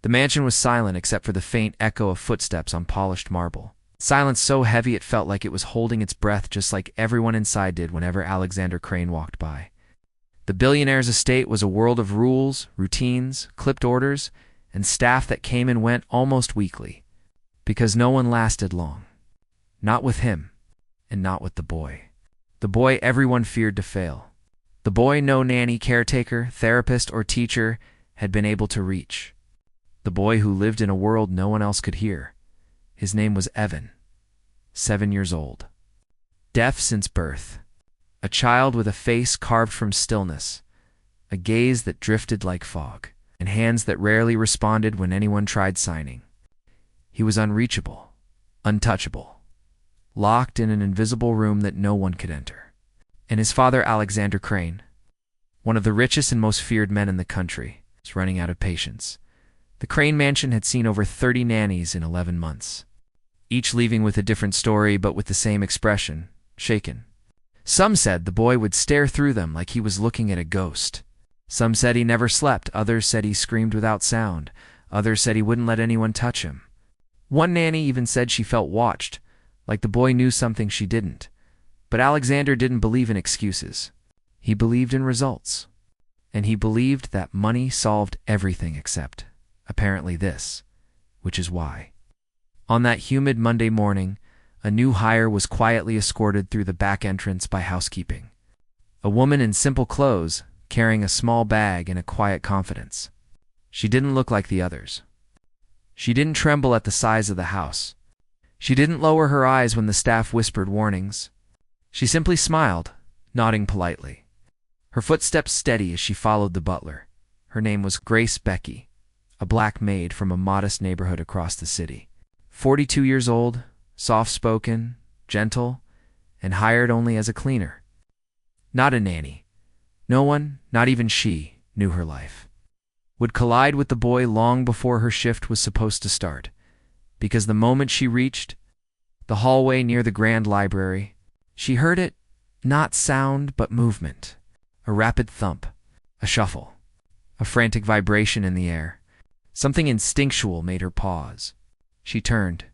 The mansion was silent except for the faint echo of footsteps on polished marble. Silence so heavy it felt like it was holding its breath, just like everyone inside did whenever Alexander Crane walked by. The billionaire's estate was a world of rules, routines, clipped orders, and staff that came and went almost weekly. Because no one lasted long. Not with him, and not with the boy. The boy everyone feared to fail. The boy no nanny, caretaker, therapist, or teacher had been able to reach. The boy who lived in a world no one else could hear. His name was Evan, 7 years old. Deaf since birth. A child with a face carved from stillness, a gaze that drifted like fog, and hands that rarely responded when anyone tried signing. He was unreachable, untouchable, locked in an invisible room that no one could enter. And his father, Alexander Crane, one of the richest and most feared men in the country, was running out of patience. The Crane mansion had seen over 30 nannies in 11 months, each leaving with a different story but with the same expression, shaken. Some said the boy would stare through them like he was looking at a ghost. Some said he never slept, others said he screamed without sound, others said he wouldn't let anyone touch him. One nanny even said she felt watched, like the boy knew something she didn't. But Alexander didn't believe in excuses. He believed in results. And he believed that money solved everything except, apparently, this, which is why. On that humid Monday morning, a new hire was quietly escorted through the back entrance by housekeeping. A woman in simple clothes, carrying a small bag and a quiet confidence. She didn't look like the others. She didn't tremble at the size of the house. She didn't lower her eyes when the staff whispered warnings. She simply smiled, nodding politely. Her footsteps steady as she followed the butler. Her name was Grace Becky, a black maid from a modest neighborhood across the city. 42 years old, soft-spoken, gentle, and hired only as a cleaner. Not a nanny. No one, not even she, knew her life. Would collide with the boy long before her shift was supposed to start, because the moment she reached the hallway near the grand library, she heard it, not sound but movement, a rapid thump, a shuffle, a frantic vibration in the air. Something instinctual made her pause. She turned,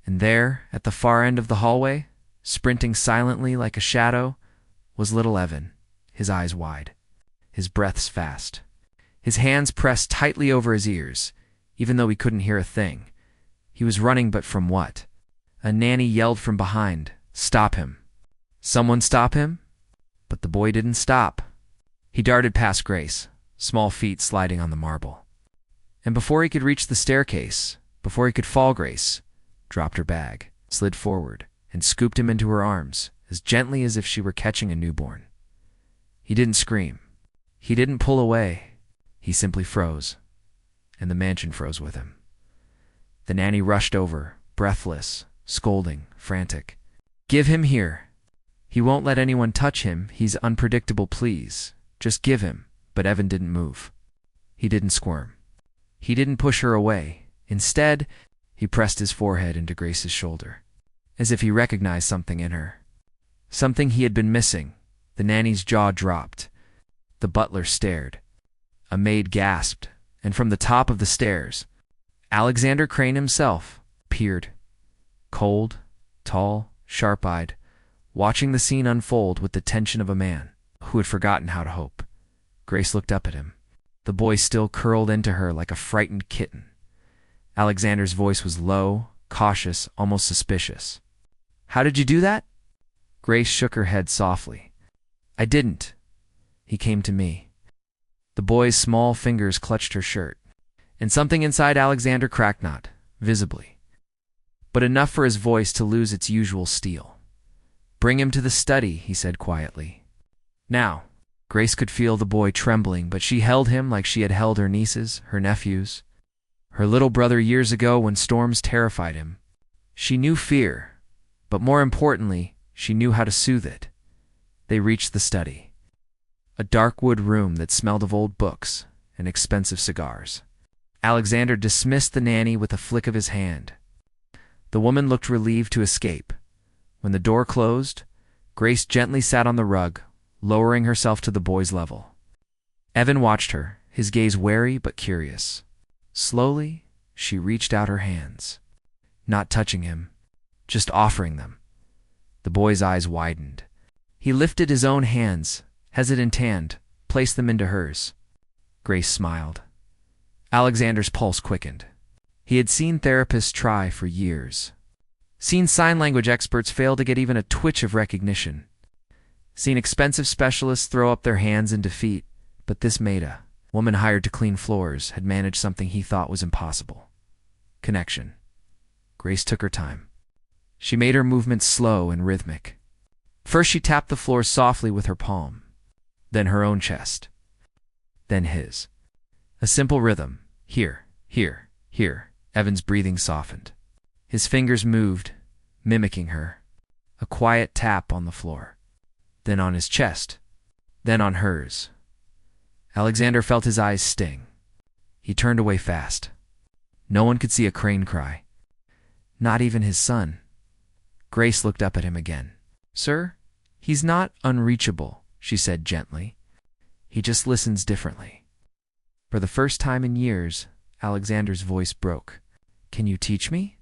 and there, at the far end of the hallway, sprinting silently like a shadow, was little Evan, his eyes wide, his breaths fast, his hands pressed tightly over his ears, even though he couldn't hear a thing. He was running, but from what? A nanny yelled from behind, "Stop him!" Someone stop him? But the boy didn't stop. He darted past Grace, small feet sliding on the marble. And before he could reach the staircase, before he could fall, Grace dropped her bag, slid forward, and scooped him into her arms, as gently as if she were catching a newborn. He didn't scream. He didn't pull away. He simply froze, and the mansion froze with him. The nanny rushed over, breathless, scolding, frantic. "Give him here. He won't let anyone touch him. He's unpredictable, please. Just give him." But Evan didn't move. He didn't squirm. He didn't push her away. Instead, he pressed his forehead into Grace's shoulder, as if he recognized something in her. Something he had been missing. The nanny's jaw dropped. The butler stared. A maid gasped, and from the top of the stairs, Alexander Crane himself peered. Cold, tall, sharp-eyed, watching the scene unfold with the tension of a man who had forgotten how to hope. Grace looked up at him. The boy still curled into her like a frightened kitten. Alexander's voice was low, cautious, almost suspicious. "How did you do that?" Grace shook her head softly. "I didn't. He came to me." The boy's small fingers clutched her shirt, and something inside Alexander cracked, not visibly, but enough for his voice to lose its usual steel. "Bring him to the study," he said quietly. Now, Grace could feel the boy trembling, but she held him like she had held her nieces, her nephews, her little brother years ago when storms terrified him. She knew fear, but more importantly, she knew how to soothe it. They reached the study, a dark wood room that smelled of old books and expensive cigars. Alexander dismissed the nanny with a flick of his hand. The woman looked relieved to escape. When the door closed, Grace gently sat on the rug, lowering herself to the boy's level. Evan watched her, his gaze wary but curious. Slowly, she reached out her hands, not touching him, just offering them. The boy's eyes widened. He lifted his own hands, hesitant hand, placed them into hers. Grace smiled. Alexander's pulse quickened. He had seen therapists try for years. Seen sign language experts fail to get even a twitch of recognition. Seen expensive specialists throw up their hands in defeat. But this maid, a woman hired to clean floors, had managed something he thought was impossible. Connection. Grace took her time. She made her movements slow and rhythmic. First she tapped the floor softly with her palm, then her own chest, then his. A simple rhythm. Here, here, here. Evan's breathing softened. His fingers moved, mimicking her. A quiet tap on the floor, then on his chest, then on hers. Alexander felt his eyes sting. He turned away fast. No one could see a crane cry. Not even his son. Grace looked up at him again. "Sir, he's not unreachable," she said gently. "He just listens differently." For the first time in years, Alexander's voice broke. "Can you teach me?"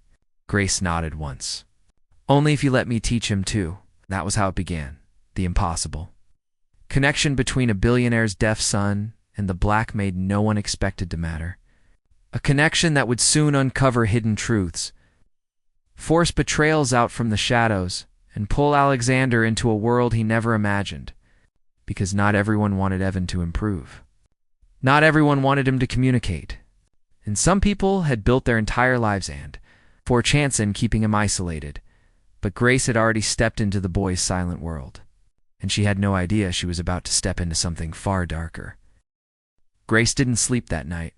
Grace nodded once. "Only if you let me teach him too." That was how it began. The impossible. Connection between a billionaire's deaf son and the black maid no one expected to matter. A connection that would soon uncover hidden truths, force betrayals out from the shadows, and pull Alexander into a world he never imagined. Because not everyone wanted Evan to improve. Not everyone wanted him to communicate. And some people had built their entire lives for a chance in keeping him isolated. But Grace had already stepped into the boy's silent world. And she had no idea she was about to step into something far darker. Grace didn't sleep that night.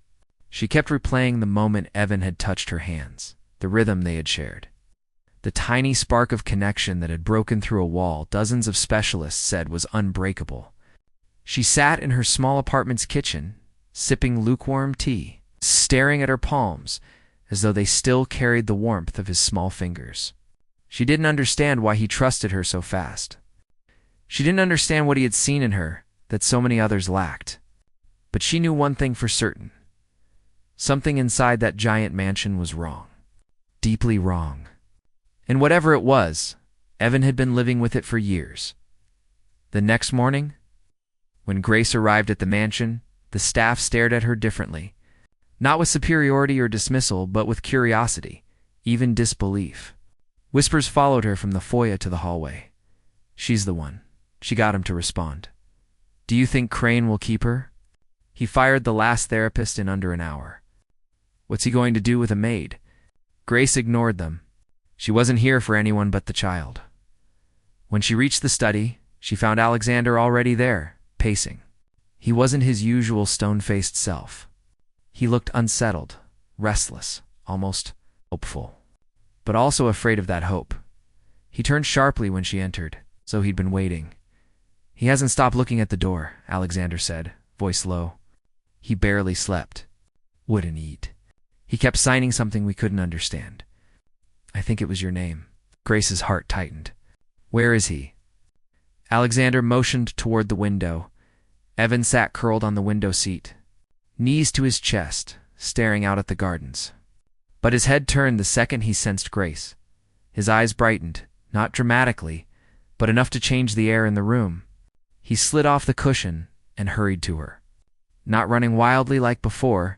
She kept replaying the moment Evan had touched her hands, the rhythm they had shared. The tiny spark of connection that had broken through a wall dozens of specialists said was unbreakable. She sat in her small apartment's kitchen, sipping lukewarm tea, staring at her palms as though they still carried the warmth of his small fingers. She didn't understand why he trusted her so fast. She didn't understand what he had seen in her that so many others lacked. But she knew one thing for certain. Something inside that giant mansion was wrong. Deeply wrong. And whatever it was, Evan had been living with it for years. The next morning, when Grace arrived at the mansion, the staff stared at her differently. Not with superiority or dismissal, but with curiosity, even disbelief. Whispers followed her from the foyer to the hallway. "She's the one." She got him to respond. "Do you think Crane will keep her?" He fired the last therapist in under an hour. What's he going to do with a maid? Grace ignored them. She wasn't here for anyone but the child. When she reached the study, she found Alexander already there, pacing. He wasn't his usual stone-faced self. He looked unsettled, restless, almost hopeful, but also afraid of that hope. He turned sharply when she entered, so he'd been waiting. "He hasn't stopped looking at the door," Alexander said, voice low. "He barely slept. Wouldn't eat. He kept signing something we couldn't understand. I think it was your name." Grace's heart tightened. "Where is he?" Alexander motioned toward the window. Evan sat curled on the window seat, knees to his chest, staring out at the gardens. But his head turned the second he sensed Grace. His eyes brightened, not dramatically, but enough to change the air in the room. He slid off the cushion and hurried to her. Not running wildly like before,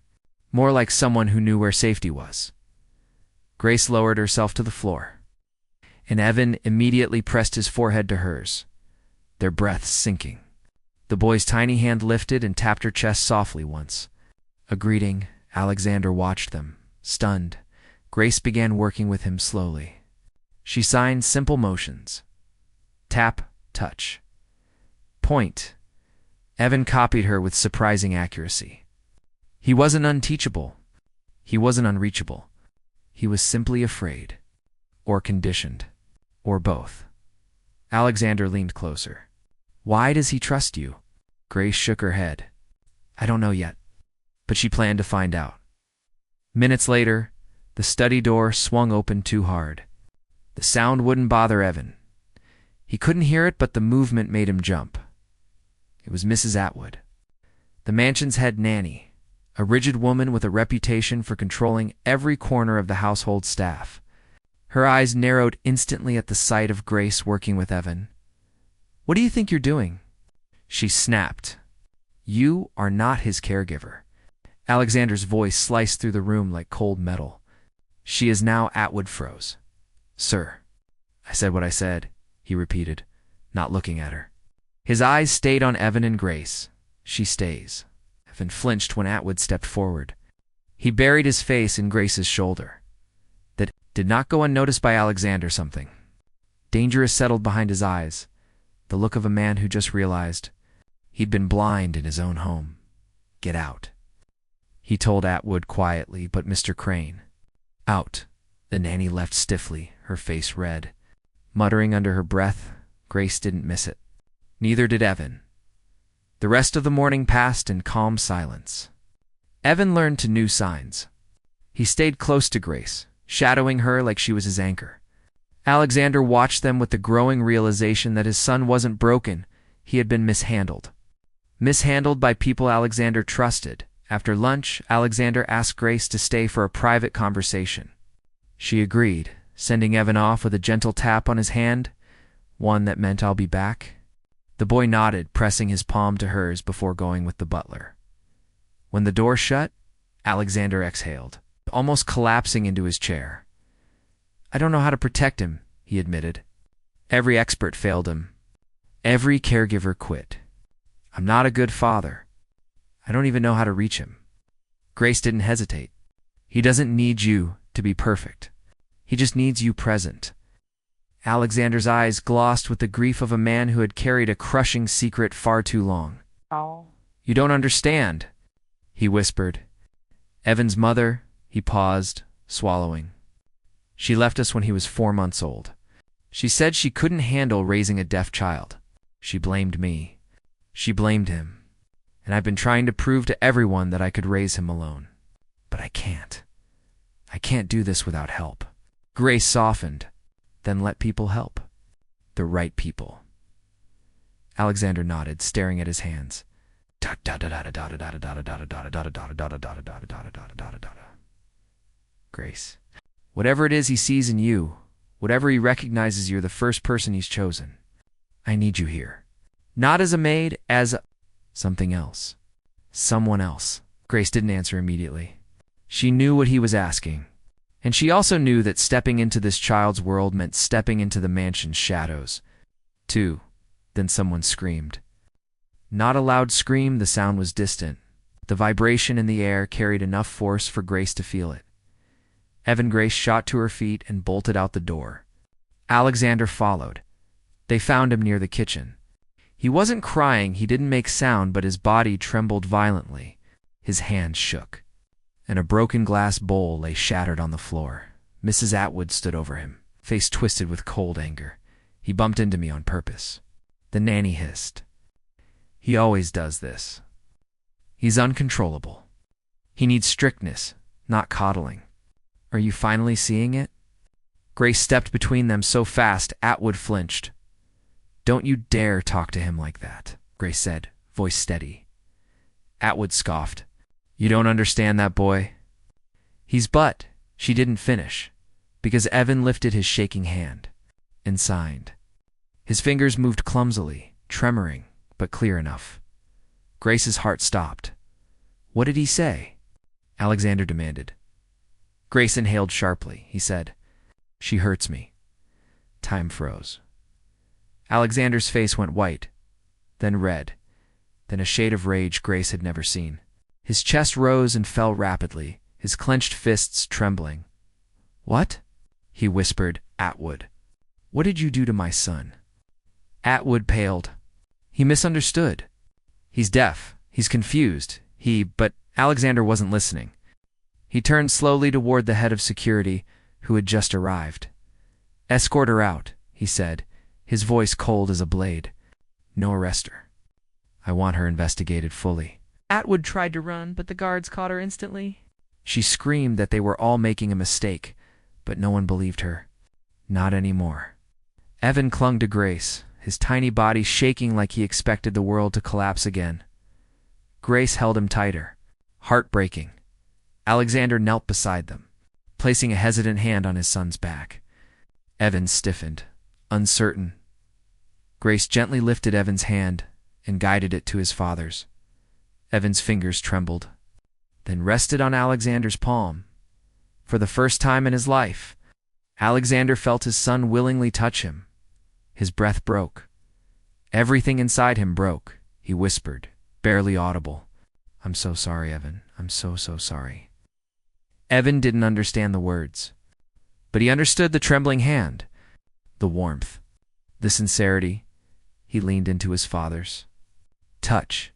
more like someone who knew where safety was. Grace lowered herself to the floor, and Evan immediately pressed his forehead to hers, their breaths sinking. The boy's tiny hand lifted and tapped her chest softly once. A greeting, Alexander watched them, stunned. Grace began working with him slowly. She signed simple motions. Tap, touch. Point. Evan copied her with surprising accuracy. He wasn't unteachable. He wasn't unreachable. He was simply afraid. Or conditioned. Or both. Alexander leaned closer. "Why does he trust you?" Grace shook her head. "I don't know yet." But she planned to find out. Minutes later, the study door swung open too hard. The sound wouldn't bother Evan. He couldn't hear it, but the movement made him jump. It was Mrs. Atwood, the mansion's head nanny, a rigid woman with a reputation for controlling every corner of the household staff. Her eyes narrowed instantly at the sight of Grace working with Evan. "What do you think you're doing?" she snapped. "You are not his caregiver." Alexander's voice sliced through the room like cold metal. "She is now." Atwood froze. "Sir, I said what I said," he repeated, not looking at her. His eyes stayed on Evan and Grace. "She stays." Evan flinched when Atwood stepped forward. He buried his face in Grace's shoulder. That did not go unnoticed by Alexander. Something dangerous settled behind his eyes, the look of a man who just realized he'd been blind in his own home. "Get out," he told Atwood quietly, but Mr. Crane. "Out." The nanny left stiffly, her face red. Muttering under her breath, Grace didn't miss it. Neither did Evan. The rest of the morning passed in calm silence. Evan learned to new signs. He stayed close to Grace, shadowing her like she was his anchor. Alexander watched them with the growing realization that his son wasn't broken, he had been mishandled. Mishandled by people Alexander trusted. After lunch, Alexander asked Grace to stay for a private conversation. She agreed, sending Evan off with a gentle tap on his hand, one that meant "I'll be back." The boy nodded, pressing his palm to hers before going with the butler. When the door shut, Alexander exhaled, almost collapsing into his chair. "I don't know how to protect him," he admitted. "Every expert failed him. Every caregiver quit. I'm not a good father. I don't even know how to reach him." Grace didn't hesitate. "He doesn't need you to be perfect. He just needs you present." Alexander's eyes glossed with the grief of a man who had carried a crushing secret far too long. Oh. "You don't understand," he whispered. "Evan's mother," he paused, swallowing. "She left us when he was 4 months old. She said she couldn't handle raising a deaf child. She blamed me. She blamed him. And I've been trying to prove to everyone that I could raise him alone. But I can't. I can't do this without help." Grace softened. "Then let people help. The right people." Alexander nodded, staring at his hands. "Grace, whatever it is he sees in you, whatever he recognizes you're the first person he's chosen. I need you here. Not as a maid, as something else. Someone else." Grace didn't answer immediately. She knew what he was asking. And she also knew that stepping into this child's world meant stepping into the mansion's shadows. Then someone screamed. Not a loud scream, the sound was distant. The vibration in the air carried enough force for Grace to feel it. Evan Grace shot to her feet and bolted out the door. Alexander followed. They found him near the kitchen. He wasn't crying, he didn't make sound, but his body trembled violently. His hands shook. And a broken glass bowl lay shattered on the floor. Mrs. Atwood stood over him, face twisted with cold anger. "He bumped into me on purpose." The nanny hissed. "He always does this. He's uncontrollable. He needs strictness, not coddling. Are you finally seeing it?" Grace stepped between them so fast Atwood flinched. "Don't you dare talk to him like that," Grace said, voice steady. Atwood scoffed. "You don't understand that boy." "He's but," she didn't finish, because Evan lifted his shaking hand and signed. His fingers moved clumsily, tremoring, but clear enough. Grace's heart stopped. "What did he say?" Alexander demanded. Grace inhaled sharply. He said, "She hurts me." Time froze. Alexander's face went white, then red, then a shade of rage Grace had never seen. His chest rose and fell rapidly, his clenched fists trembling. "What?" he whispered. "Atwood, what did you do to my son?" Atwood paled. He misunderstood. He's deaf. He's confused. But Alexander wasn't listening. He turned slowly toward the head of security, who had just arrived. "Escort her out," he said, his voice cold as a blade. "No arrest her. I want her investigated fully." Atwood tried to run, but the guards caught her instantly. She screamed that they were all making a mistake, but no one believed her. Not anymore. Evan clung to Grace, his tiny body shaking like he expected the world to collapse again. Grace held him tighter, Heartbreaking. Alexander knelt beside them, placing a hesitant hand on his son's back. Evan stiffened, uncertain. Grace gently lifted Evan's hand and guided it to his father's. Evan's fingers trembled, then rested on Alexander's palm. For the first time in his life, Alexander felt his son willingly touch him. His breath broke. Everything inside him broke. He whispered, barely audible, "I'm so sorry, Evan. I'm so sorry." Evan didn't understand the words, but he understood the trembling hand, the warmth, the sincerity. He leaned into his father's touch,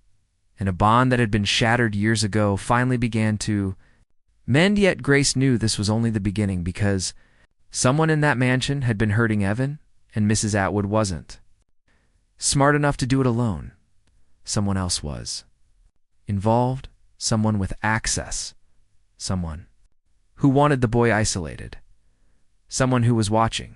and a bond that had been shattered years ago finally began to mend. Yet Grace knew this was only the beginning, because someone in that mansion had been hurting Evan, and Mrs. Atwood wasn't smart enough to do it alone. Someone else was involved, someone with access, someone who wanted the boy isolated, someone who was watching.